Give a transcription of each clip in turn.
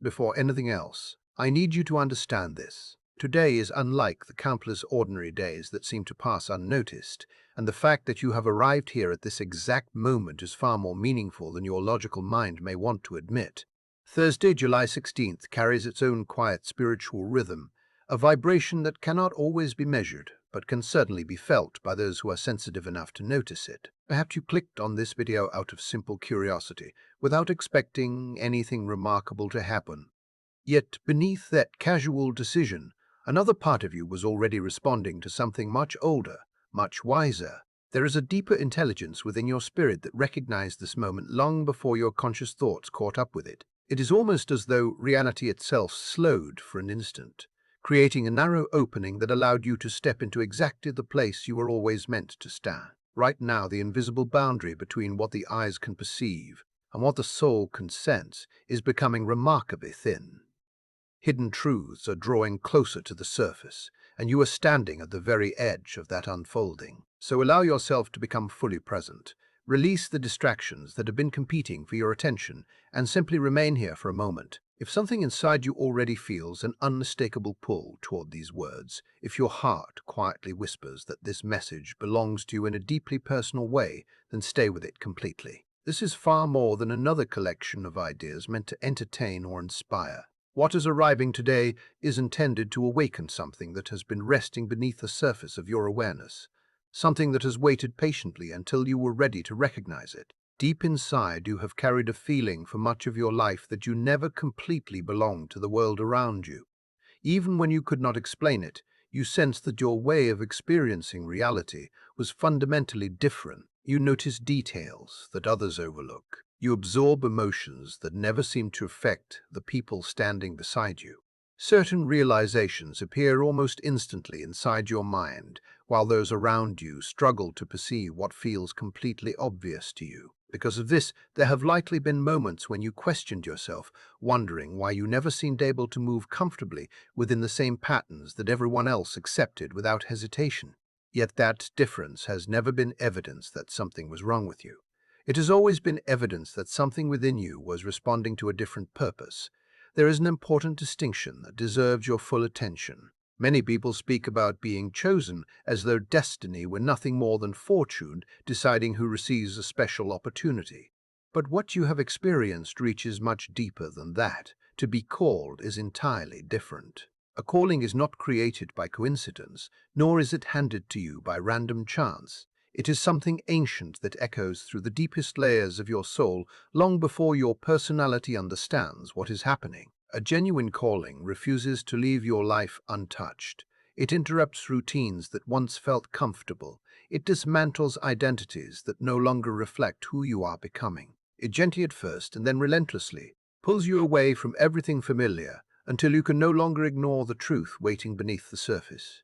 Before anything else, I need you to understand this. Today is unlike the countless ordinary days that seem to pass unnoticed, and the fact that you have arrived here at this exact moment is far more meaningful than your logical mind may want to admit. Thursday, July 16th carries its own quiet spiritual rhythm, a vibration that cannot always be measured, but can certainly be felt by those who are sensitive enough to notice it. Perhaps you clicked on this video out of simple curiosity, without expecting anything remarkable to happen. Yet beneath that casual decision, another part of you was already responding to something much older, much wiser. There is a deeper intelligence within your spirit that recognized this moment long before your conscious thoughts caught up with it. It is almost as though reality itself slowed for an instant, creating a narrow opening that allowed you to step into exactly the place you were always meant to stand. Right now, the invisible boundary between what the eyes can perceive and what the soul can sense is becoming remarkably thin. Hidden truths are drawing closer to the surface, and you are standing at the very edge of that unfolding. So allow yourself to become fully present. Release the distractions that have been competing for your attention, and simply remain here for a moment. If something inside you already feels an unmistakable pull toward these words, if your heart quietly whispers that this message belongs to you in a deeply personal way, then stay with it completely. This is far more than another collection of ideas meant to entertain or inspire. What is arriving today is intended to awaken something that has been resting beneath the surface of your awareness, something that has waited patiently until you were ready to recognize it. Deep inside, you have carried a feeling for much of your life that you never completely belonged to the world around you. Even when you could not explain it, you sensed that your way of experiencing reality was fundamentally different. You notice details that others overlook. You absorb emotions that never seem to affect the people standing beside you. Certain realizations appear almost instantly inside your mind, while those around you struggle to perceive what feels completely obvious to you. Because of this, there have likely been moments when you questioned yourself, wondering why you never seemed able to move comfortably within the same patterns that everyone else accepted without hesitation. Yet that difference has never been evidence that something was wrong with you. It has always been evidence that something within you was responding to a different purpose. There is an important distinction that deserves your full attention. Many people speak about being chosen as though destiny were nothing more than fortune deciding who receives a special opportunity. But what you have experienced reaches much deeper than that. To be called is entirely different. A calling is not created by coincidence, nor is it handed to you by random chance. It is something ancient that echoes through the deepest layers of your soul long before your personality understands what is happening. A genuine calling refuses to leave your life untouched. It interrupts routines that once felt comfortable. It dismantles identities that no longer reflect who you are becoming. It gently at first and then relentlessly pulls you away from everything familiar until you can no longer ignore the truth waiting beneath the surface.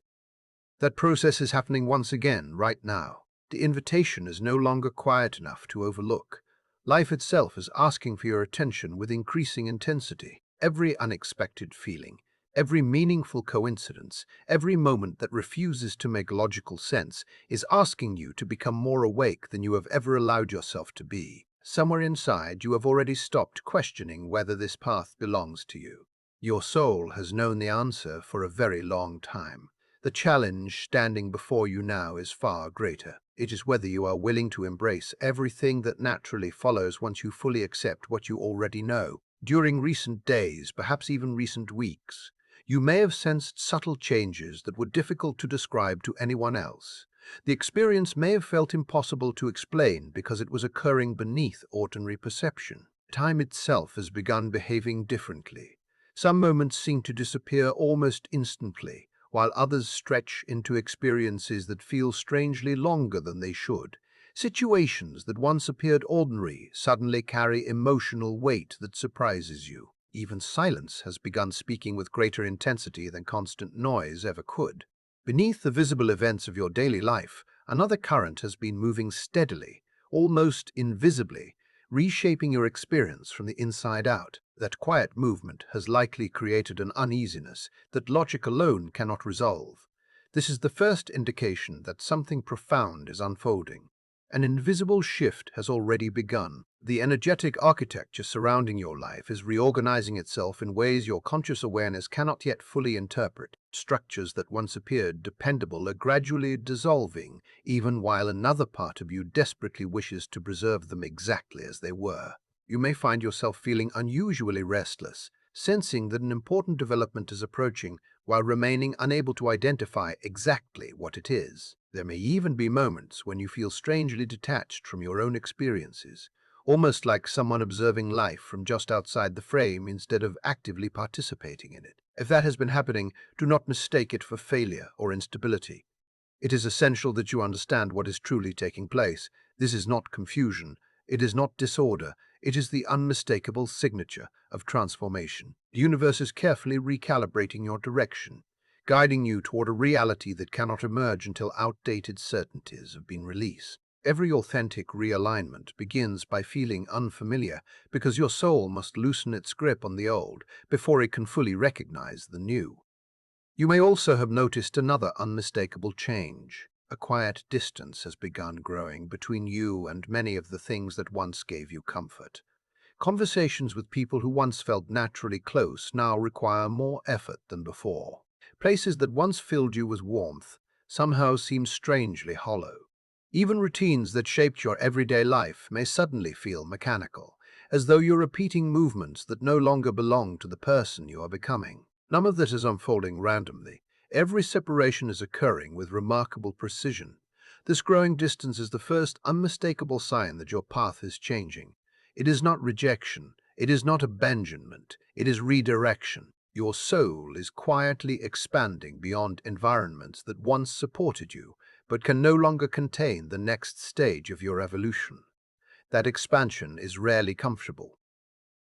That process is happening once again, right now. The invitation is no longer quiet enough to overlook. Life itself is asking for your attention with increasing intensity. Every unexpected feeling, every meaningful coincidence, every moment that refuses to make logical sense is asking you to become more awake than you have ever allowed yourself to be. Somewhere inside, you have already stopped questioning whether this path belongs to you. Your soul has known the answer for a very long time. The challenge standing before you now is far greater. It is whether you are willing to embrace everything that naturally follows once you fully accept what you already know. During recent days, perhaps even recent weeks, you may have sensed subtle changes that were difficult to describe to anyone else. The experience may have felt impossible to explain because it was occurring beneath ordinary perception. Time itself has begun behaving differently. Some moments seem to disappear almost instantly, while others stretch into experiences that feel strangely longer than they should. Situations that once appeared ordinary suddenly carry emotional weight that surprises you. Even silence has begun speaking with greater intensity than constant noise ever could. Beneath the visible events of your daily life, another current has been moving steadily, almost invisibly, reshaping your experience from the inside out. That quiet movement has likely created an uneasiness that logic alone cannot resolve. This is the first indication that something profound is unfolding. An invisible shift has already begun. The energetic architecture surrounding your life is reorganizing itself in ways your conscious awareness cannot yet fully interpret. Structures that once appeared dependable are gradually dissolving, even while another part of you desperately wishes to preserve them exactly as they were. You may find yourself feeling unusually restless, sensing that an important development is approaching while remaining unable to identify exactly what it is. There may even be moments when you feel strangely detached from your own experiences, almost like someone observing life from just outside the frame instead of actively participating in it. If that has been happening, do not mistake it for failure or instability. It is essential that you understand what is truly taking place. This is not confusion. It is not disorder. It is the unmistakable signature of transformation. The universe is carefully recalibrating your direction, guiding you toward a reality that cannot emerge until outdated certainties have been released. Every authentic realignment begins by feeling unfamiliar because your soul must loosen its grip on the old before it can fully recognize the new. You may also have noticed another unmistakable change. A quiet distance has begun growing between you and many of the things that once gave you comfort. Conversations with people who once felt naturally close now require more effort than before. Places that once filled you with warmth somehow seem strangely hollow. Even routines that shaped your everyday life may suddenly feel mechanical, as though you're repeating movements that no longer belong to the person you are becoming. None of this is unfolding randomly. Every separation is occurring with remarkable precision. This growing distance is the first unmistakable sign that your path is changing. It is not rejection. It is not abandonment. It is redirection. Your soul is quietly expanding beyond environments that once supported you, but can no longer contain the next stage of your evolution. That expansion is rarely comfortable.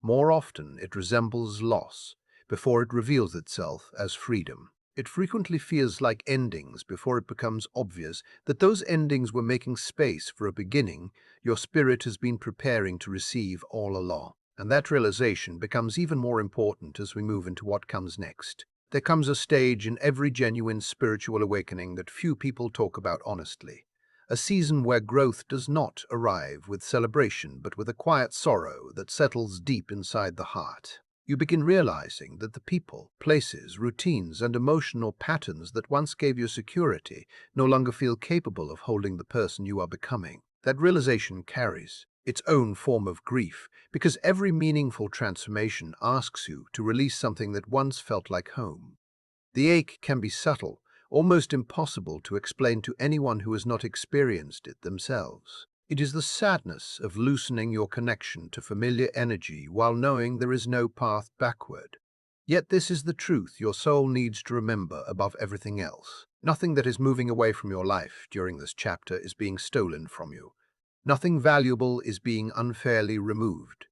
More often, it resembles loss before it reveals itself as freedom. It frequently feels like endings before it becomes obvious that those endings were making space for a beginning your spirit has been preparing to receive all along. And that realization becomes even more important as we move into what comes next. There comes a stage in every genuine spiritual awakening that few people talk about honestly. A season where growth does not arrive with celebration, but with a quiet sorrow that settles deep inside the heart. You begin realizing that the people, places, routines, and emotional patterns that once gave you security no longer feel capable of holding the person you are becoming. That realization carries its own form of grief, because every meaningful transformation asks you to release something that once felt like home. The ache can be subtle, almost impossible to explain to anyone who has not experienced it themselves. It is the sadness of loosening your connection to familiar energy while knowing there is no path backward. Yet this is the truth your soul needs to remember above everything else. Nothing that is moving away from your life during this chapter is being stolen from you. Nothing valuable is being unfairly removed.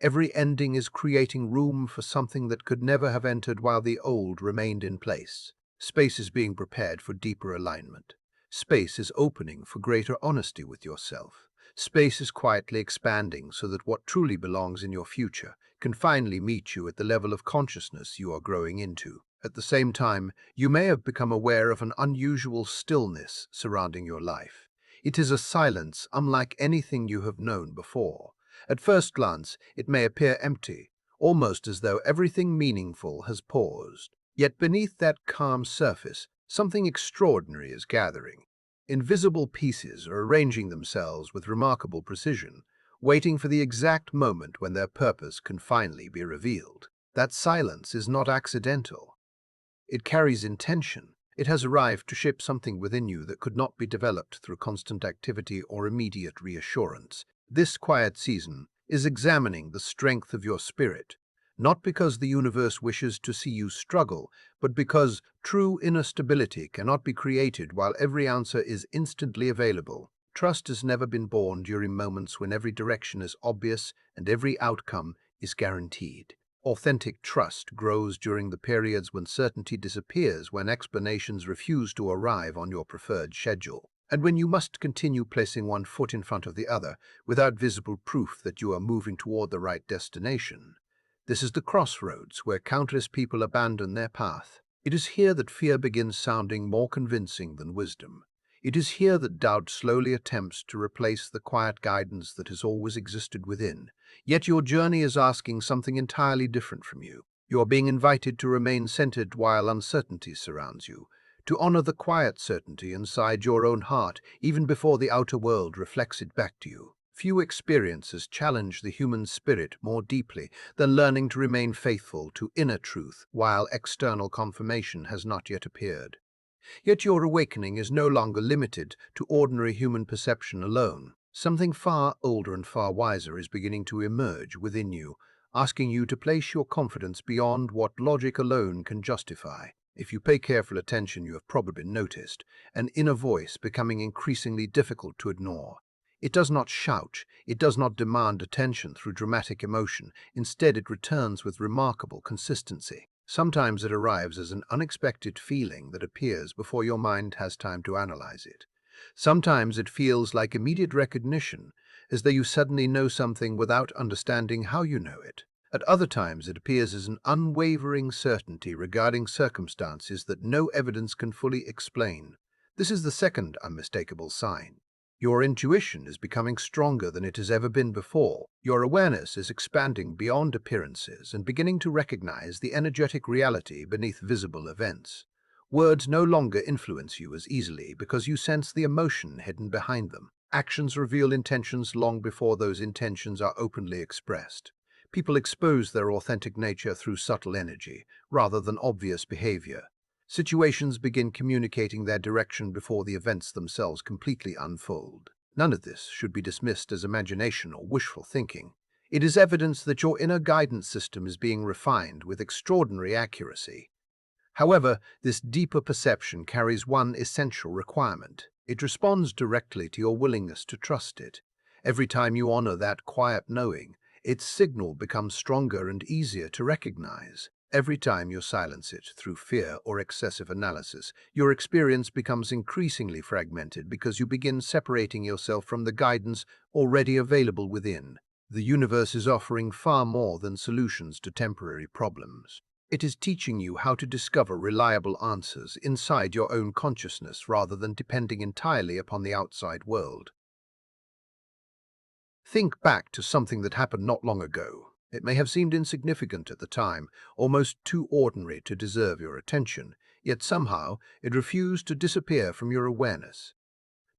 Every ending is creating room for something that could never have entered while the old remained in place. Space is being prepared for deeper alignment. Space is opening for greater honesty with yourself. Space is quietly expanding so that what truly belongs in your future can finally meet you at the level of consciousness you are growing into. At the same time, you may have become aware of an unusual stillness surrounding your life. It is a silence unlike anything you have known before. At first glance, it may appear empty, almost as though everything meaningful has paused. Yet beneath that calm surface, something extraordinary is gathering. Invisible pieces are arranging themselves with remarkable precision, waiting for the exact moment when their purpose can finally be revealed. That silence is not accidental. It carries intention. It has arrived to shape something within you that could not be developed through constant activity or immediate reassurance. This quiet season is examining the strength of your spirit, not because the universe wishes to see you struggle, but because true inner stability cannot be created while every answer is instantly available. Trust has never been born during moments when every direction is obvious and every outcome is guaranteed. Authentic trust grows during the periods when certainty disappears, when explanations refuse to arrive on your preferred schedule, and when you must continue placing one foot in front of the other without visible proof that you are moving toward the right destination. This is the crossroads where countless people abandon their path. It is here that fear begins sounding more convincing than wisdom. It is here that doubt slowly attempts to replace the quiet guidance that has always existed within. Yet your journey is asking something entirely different from you. You are being invited to remain centered while uncertainty surrounds you, to honor the quiet certainty inside your own heart even before the outer world reflects it back to you. Few experiences challenge the human spirit more deeply than learning to remain faithful to inner truth while external confirmation has not yet appeared. Yet your awakening is no longer limited to ordinary human perception alone. Something far older and far wiser is beginning to emerge within you, asking you to place your confidence beyond what logic alone can justify. If you pay careful attention, you have probably noticed an inner voice becoming increasingly difficult to ignore. It does not shout, it does not demand attention through dramatic emotion. Instead, it returns with remarkable consistency. Sometimes it arrives as an unexpected feeling that appears before your mind has time to analyze it. Sometimes it feels like immediate recognition, as though you suddenly know something without understanding how you know it. At other times it appears as an unwavering certainty regarding circumstances that no evidence can fully explain. This is the second unmistakable sign. Your intuition is becoming stronger than it has ever been before. Your awareness is expanding beyond appearances and beginning to recognize the energetic reality beneath visible events. Words no longer influence you as easily because you sense the emotion hidden behind them. Actions reveal intentions long before those intentions are openly expressed. People expose their authentic nature through subtle energy, rather than obvious behavior. Situations begin communicating their direction before the events themselves completely unfold. None of this should be dismissed as imagination or wishful thinking. It is evidence that your inner guidance system is being refined with extraordinary accuracy. However, this deeper perception carries one essential requirement. It responds directly to your willingness to trust it. Every time you honor that quiet knowing, its signal becomes stronger and easier to recognize. Every time you silence it through fear or excessive analysis, your experience becomes increasingly fragmented because you begin separating yourself from the guidance already available within. The universe is offering far more than solutions to temporary problems. It is teaching you how to discover reliable answers inside your own consciousness rather than depending entirely upon the outside world. Think back to something that happened not long ago. It may have seemed insignificant at the time, almost too ordinary to deserve your attention, yet somehow it refused to disappear from your awareness.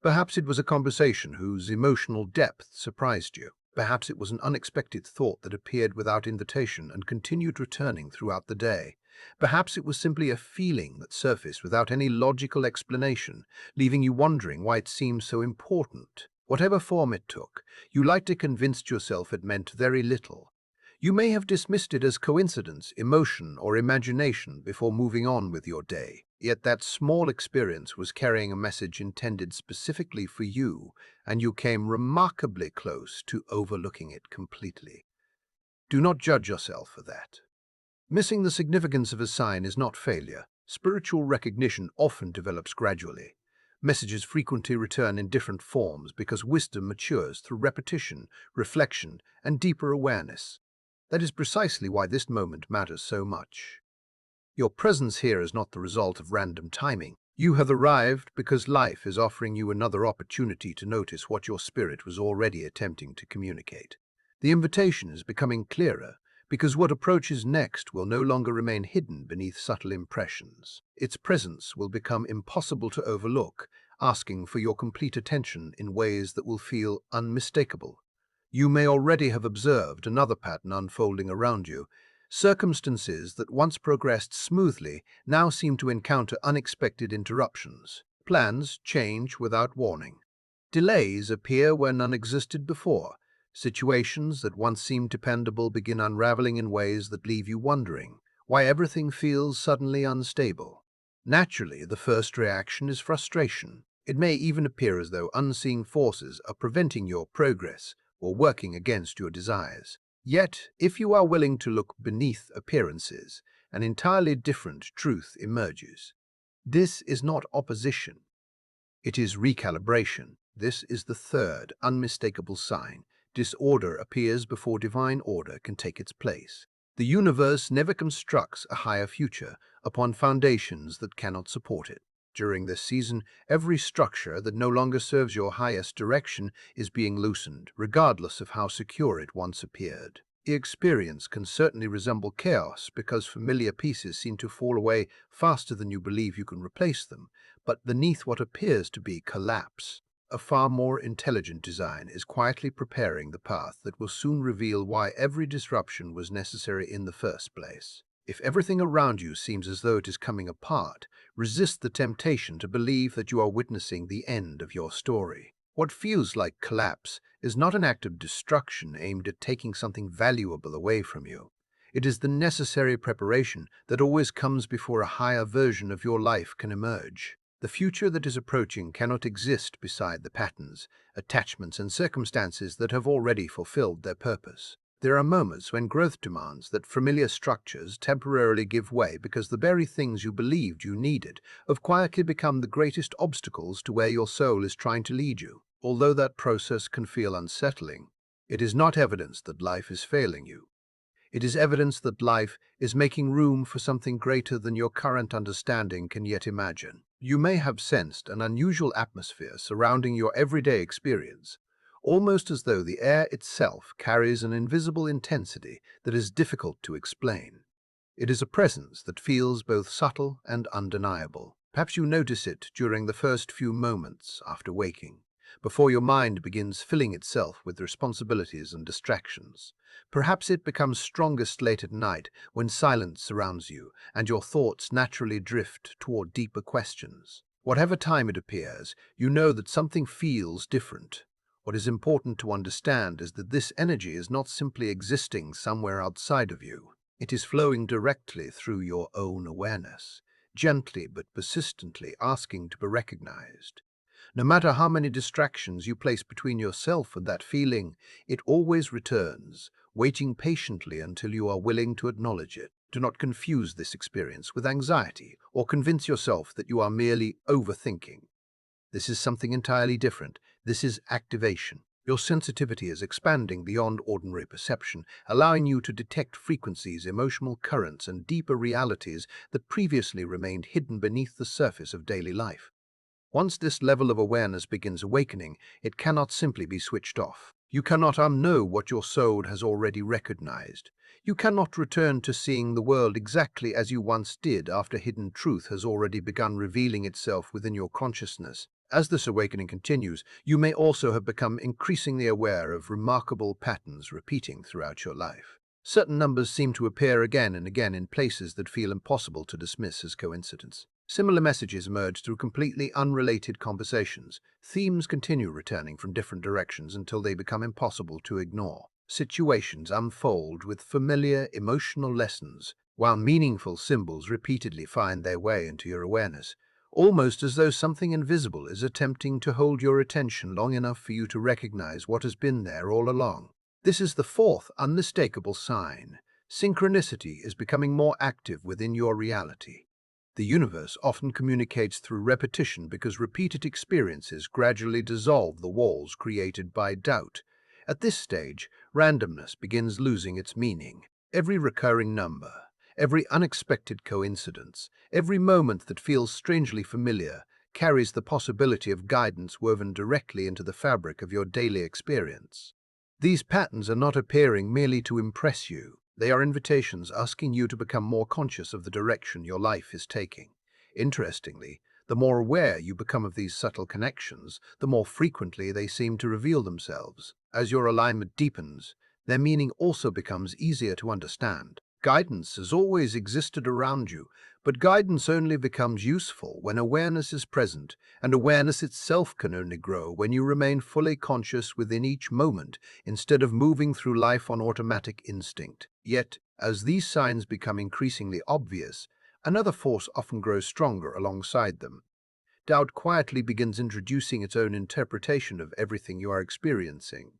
Perhaps it was a conversation whose emotional depth surprised you. Perhaps it was an unexpected thought that appeared without invitation and continued returning throughout the day. Perhaps it was simply a feeling that surfaced without any logical explanation, leaving you wondering why it seemed so important. Whatever form it took, you likely convinced yourself it meant very little. You may have dismissed it as coincidence, emotion, or imagination before moving on with your day. Yet that small experience was carrying a message intended specifically for you, and you came remarkably close to overlooking it completely. Do not judge yourself for that. Missing the significance of a sign is not failure. Spiritual recognition often develops gradually. Messages frequently return in different forms because wisdom matures through repetition, reflection, and deeper awareness. That is precisely why this moment matters so much. Your presence here is not the result of random timing. You have arrived because life is offering you another opportunity to notice what your spirit was already attempting to communicate. The invitation is becoming clearer because what approaches next will no longer remain hidden beneath subtle impressions. Its presence will become impossible to overlook, asking for your complete attention in ways that will feel unmistakable. You may already have observed another pattern unfolding around you. Circumstances that once progressed smoothly now seem to encounter unexpected interruptions. Plans change without warning. Delays appear where none existed before. Situations that once seemed dependable begin unraveling in ways that leave you wondering why everything feels suddenly unstable. Naturally, the first reaction is frustration. It may even appear as though unseen forces are preventing your progress or working against your desires. Yet, if you are willing to look beneath appearances, an entirely different truth emerges. This is not opposition. It is recalibration. This is the third unmistakable sign. Disorder appears before divine order can take its place. The universe never constructs a higher future upon foundations that cannot support it. During this season, every structure that no longer serves your highest direction is being loosened, regardless of how secure it once appeared. The experience can certainly resemble chaos because familiar pieces seem to fall away faster than you believe you can replace them, but beneath what appears to be collapse, a far more intelligent design is quietly preparing the path that will soon reveal why every disruption was necessary in the first place. If everything around you seems as though it is coming apart, resist the temptation to believe that you are witnessing the end of your story. What feels like collapse is not an act of destruction aimed at taking something valuable away from you. It is the necessary preparation that always comes before a higher version of your life can emerge. The future that is approaching cannot exist beside the patterns, attachments, and circumstances that have already fulfilled their purpose. There are moments when growth demands that familiar structures temporarily give way because the very things you believed you needed have quietly become the greatest obstacles to where your soul is trying to lead you. Although that process can feel unsettling, it is not evidence that life is failing you. It is evidence that life is making room for something greater than your current understanding can yet imagine. You may have sensed an unusual atmosphere surrounding your everyday experience, almost as though the air itself carries an invisible intensity that is difficult to explain. It is a presence that feels both subtle and undeniable. Perhaps you notice it during the first few moments after waking, before your mind begins filling itself with responsibilities and distractions. Perhaps it becomes strongest late at night when silence surrounds you and your thoughts naturally drift toward deeper questions. Whatever time it appears, you know that something feels different. What is important to understand is that this energy is not simply existing somewhere outside of you. It is flowing directly through your own awareness, gently but persistently asking to be recognized. No matter how many distractions you place between yourself and that feeling, it always returns, waiting patiently until you are willing to acknowledge it. Do not confuse this experience with anxiety or convince yourself that you are merely overthinking. This is something entirely different. This is activation. Your sensitivity is expanding beyond ordinary perception, allowing you to detect frequencies, emotional currents, and deeper realities that previously remained hidden beneath the surface of daily life. Once this level of awareness begins awakening, it cannot simply be switched off. You cannot unknow what your soul has already recognized. You cannot return to seeing the world exactly as you once did after hidden truth has already begun revealing itself within your consciousness. As this awakening continues, you may also have become increasingly aware of remarkable patterns repeating throughout your life. Certain numbers seem to appear again and again in places that feel impossible to dismiss as coincidence. Similar messages emerge through completely unrelated conversations. Themes continue returning from different directions until they become impossible to ignore. Situations unfold with familiar emotional lessons, while meaningful symbols repeatedly find their way into your awareness, almost as though something invisible is attempting to hold your attention long enough for you to recognize what has been there all along. This is the fourth unmistakable sign. Synchronicity is becoming more active within your reality. The universe often communicates through repetition because repeated experiences gradually dissolve the walls created by doubt. At this stage, randomness begins losing its meaning. Every recurring number, every unexpected coincidence, every moment that feels strangely familiar carries the possibility of guidance woven directly into the fabric of your daily experience. These patterns are not appearing merely to impress you. They are invitations asking you to become more conscious of the direction your life is taking. Interestingly, the more aware you become of these subtle connections, the more frequently they seem to reveal themselves. As your alignment deepens, their meaning also becomes easier to understand. Guidance has always existed around you, but guidance only becomes useful when awareness is present, and awareness itself can only grow when you remain fully conscious within each moment instead of moving through life on automatic instinct. Yet, as these signs become increasingly obvious, another force often grows stronger alongside them. Doubt quietly begins introducing its own interpretation of everything you are experiencing.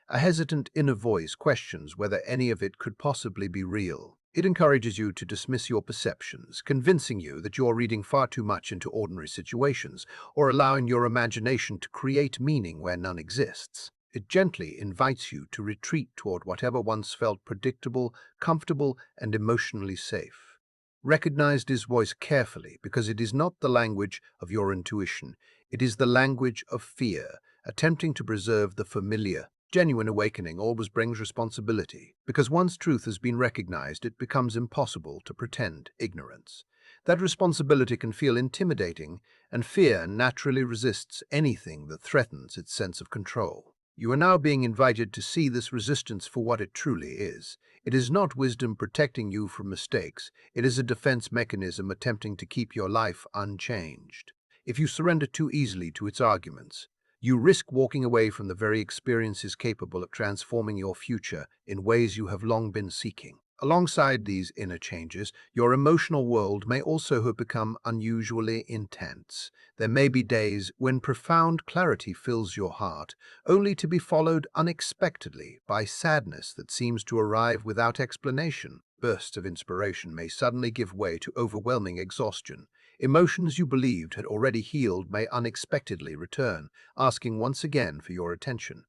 A hesitant inner voice questions whether any of it could possibly be real. It encourages you to dismiss your perceptions, convincing you that you're reading far too much into ordinary situations or allowing your imagination to create meaning where none exists. It gently invites you to retreat toward whatever once felt predictable, comfortable, and emotionally safe. Recognize his voice carefully, because it is not the language of your intuition. It is the language of fear, attempting to preserve the familiar. Genuine awakening always brings responsibility, because once truth has been recognized, it becomes impossible to pretend ignorance. That responsibility can feel intimidating, and fear naturally resists anything that threatens its sense of control. You are now being invited to see this resistance for what it truly is. It is not wisdom protecting you from mistakes. It is a defense mechanism attempting to keep your life unchanged. If you surrender too easily to its arguments, you risk walking away from the very experiences capable of transforming your future in ways you have long been seeking. Alongside these inner changes, your emotional world may also have become unusually intense. There may be days when profound clarity fills your heart, only to be followed unexpectedly by sadness that seems to arrive without explanation. Bursts of inspiration may suddenly give way to overwhelming exhaustion. Emotions you believed had already healed may unexpectedly return, asking once again for your attention.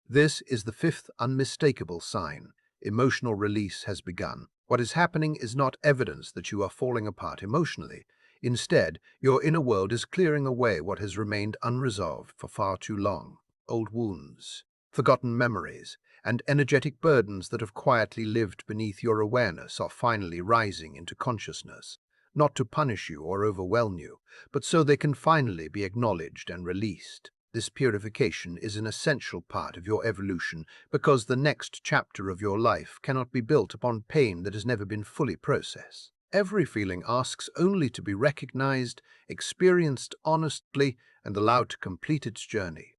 This is the fifth unmistakable sign. Emotional release has begun. What is happening is not evidence that you are falling apart emotionally. Instead, your inner world is clearing away what has remained unresolved for far too long. Old wounds, forgotten memories, and energetic burdens that have quietly lived beneath your awareness are finally rising into consciousness, not to punish you or overwhelm you, but so they can finally be acknowledged and released. This purification is an essential part of your evolution, because the next chapter of your life cannot be built upon pain that has never been fully processed. Every feeling asks only to be recognized, experienced honestly, and allowed to complete its journey.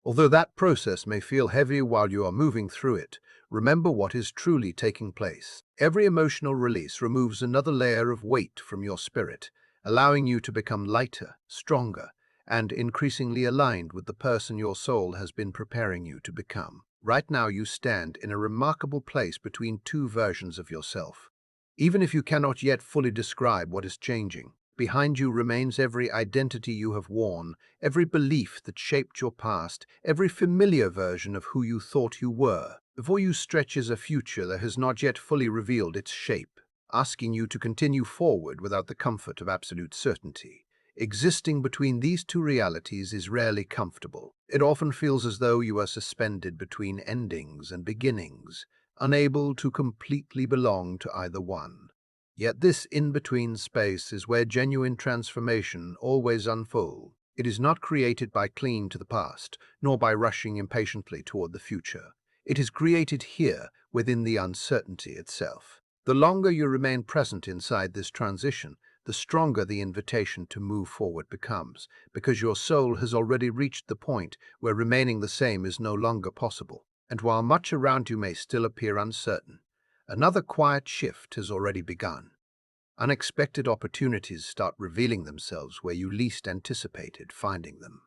Although that process may feel heavy while you are moving through it, remember what is truly taking place. Every emotional release removes another layer of weight from your spirit, allowing you to become lighter, stronger, and increasingly aligned with the person your soul has been preparing you to become. Right now you stand in a remarkable place between two versions of yourself. Even if you cannot yet fully describe what is changing, behind you remains every identity you have worn, every belief that shaped your past, every familiar version of who you thought you were. Before you stretches a future that has not yet fully revealed its shape, asking you to continue forward without the comfort of absolute certainty. Existing between these two realities is rarely comfortable. It often feels as though you are suspended between endings and beginnings, unable to completely belong to either one. Yet this in-between space is where genuine transformation always unfolds. It is not created by clinging to the past, nor by rushing impatiently toward the future. It is created here, within the uncertainty itself. The longer you remain present inside this transition, the stronger the invitation to move forward becomes, because your soul has already reached the point where remaining the same is no longer possible. And while much around you may still appear uncertain, another quiet shift has already begun. Unexpected opportunities start revealing themselves where you least anticipated finding them.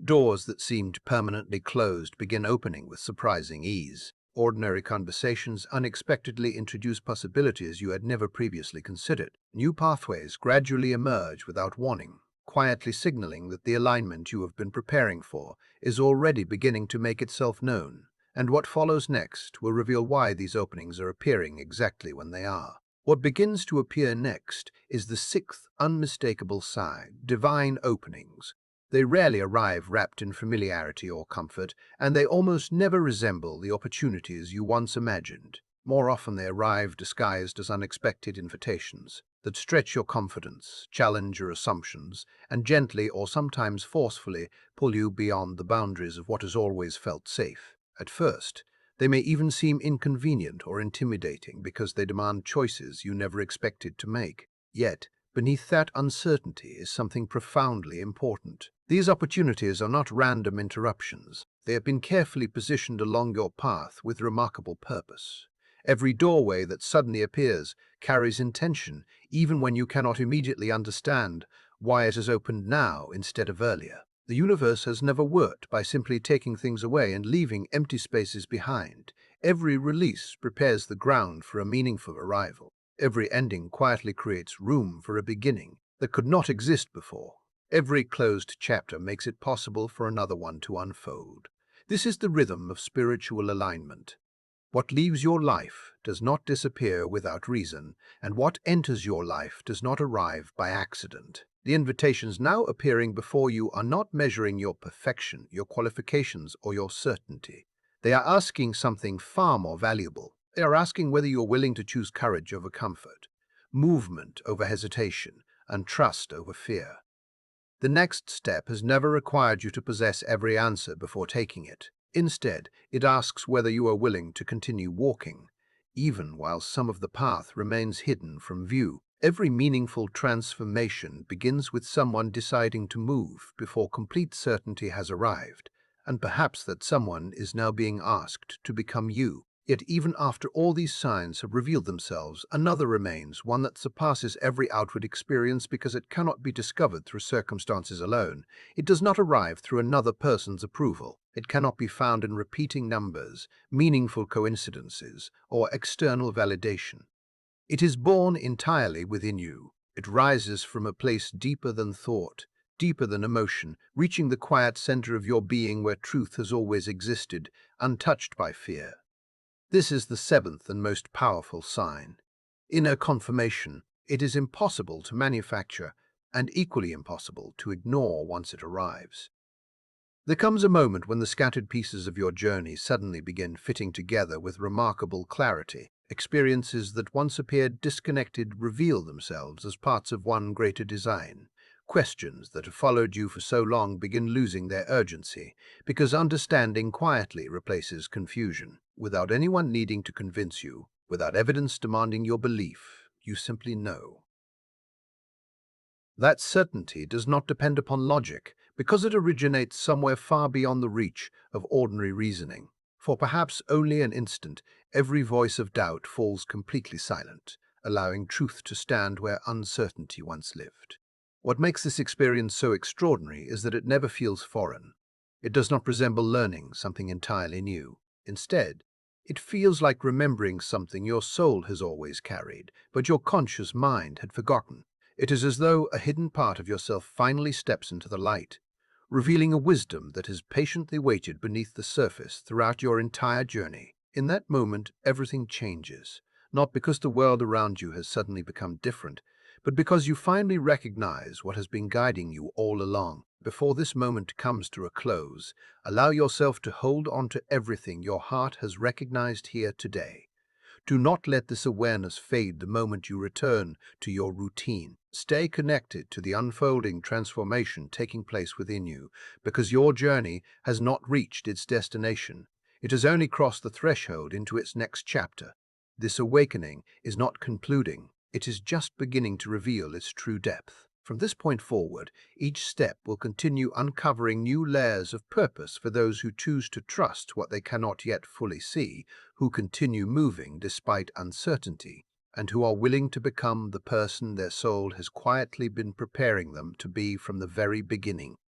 Doors that seemed permanently closed begin opening with surprising ease. Ordinary conversations unexpectedly introduce possibilities you had never previously considered. New pathways gradually emerge without warning, quietly signaling that the alignment you have been preparing for is already beginning to make itself known. And what follows next will reveal why these openings are appearing exactly when they are. What begins to appear next is the sixth unmistakable sign: divine openings. They rarely arrive wrapped in familiarity or comfort, and they almost never resemble the opportunities you once imagined. More often they arrive disguised as unexpected invitations that stretch your confidence, challenge your assumptions, and gently or sometimes forcefully pull you beyond the boundaries of what has always felt safe. At first, they may even seem inconvenient or intimidating because they demand choices you never expected to make. Yet, beneath that uncertainty is something profoundly important. These opportunities are not random interruptions. They have been carefully positioned along your path with remarkable purpose. Every doorway that suddenly appears carries intention, even when you cannot immediately understand why it has opened now instead of earlier. The universe has never worked by simply taking things away and leaving empty spaces behind. Every release prepares the ground for a meaningful arrival. Every ending quietly creates room for a beginning that could not exist before. Every closed chapter makes it possible for another one to unfold. This is the rhythm of spiritual alignment. What leaves your life does not disappear without reason, and what enters your life does not arrive by accident. The invitations now appearing before you are not measuring your perfection, your qualifications, or your certainty. They are asking something far more valuable. They are asking whether you're willing to choose courage over comfort, movement over hesitation, and trust over fear. The next step has never required you to possess every answer before taking it. Instead, it asks whether you are willing to continue walking, even while some of the path remains hidden from view. Every meaningful transformation begins with someone deciding to move before complete certainty has arrived, and perhaps that someone is now being asked to become you. Yet even after all these signs have revealed themselves, another remains, one that surpasses every outward experience because it cannot be discovered through circumstances alone. It does not arrive through another person's approval. It cannot be found in repeating numbers, meaningful coincidences, or external validation. It is born entirely within you. It rises from a place deeper than thought, deeper than emotion, reaching the quiet center of your being where truth has always existed, untouched by fear. This is the seventh and most powerful sign. Inner confirmation. It is impossible to manufacture and equally impossible to ignore once it arrives. There comes a moment when the scattered pieces of your journey suddenly begin fitting together with remarkable clarity. Experiences that once appeared disconnected reveal themselves as parts of one greater design. Questions that have followed you for so long begin losing their urgency, because understanding quietly replaces confusion. Without anyone needing to convince you, without evidence demanding your belief, you simply know. That certainty does not depend upon logic, because it originates somewhere far beyond the reach of ordinary reasoning. For perhaps only an instant, every voice of doubt falls completely silent, allowing truth to stand where uncertainty once lived. What makes this experience so extraordinary is that it never feels foreign. It does not resemble learning something entirely new. Instead, it feels like remembering something your soul has always carried, but your conscious mind had forgotten. It is as though a hidden part of yourself finally steps into the light, revealing a wisdom that has patiently waited beneath the surface throughout your entire journey. In that moment, everything changes, not because the world around you has suddenly become different, but because you finally recognize what has been guiding you all along. Before this moment comes to a close, allow yourself to hold on to everything your heart has recognized here today. Do not let this awareness fade the moment you return to your routine. Stay connected to the unfolding transformation taking place within you, because your journey has not reached its destination. It has only crossed the threshold into its next chapter. This awakening is not concluding. It is just beginning to reveal its true depth. From this point forward, each step will continue uncovering new layers of purpose for those who choose to trust what they cannot yet fully see, who continue moving despite uncertainty, and who are willing to become the person their soul has quietly been preparing them to be from the very beginning.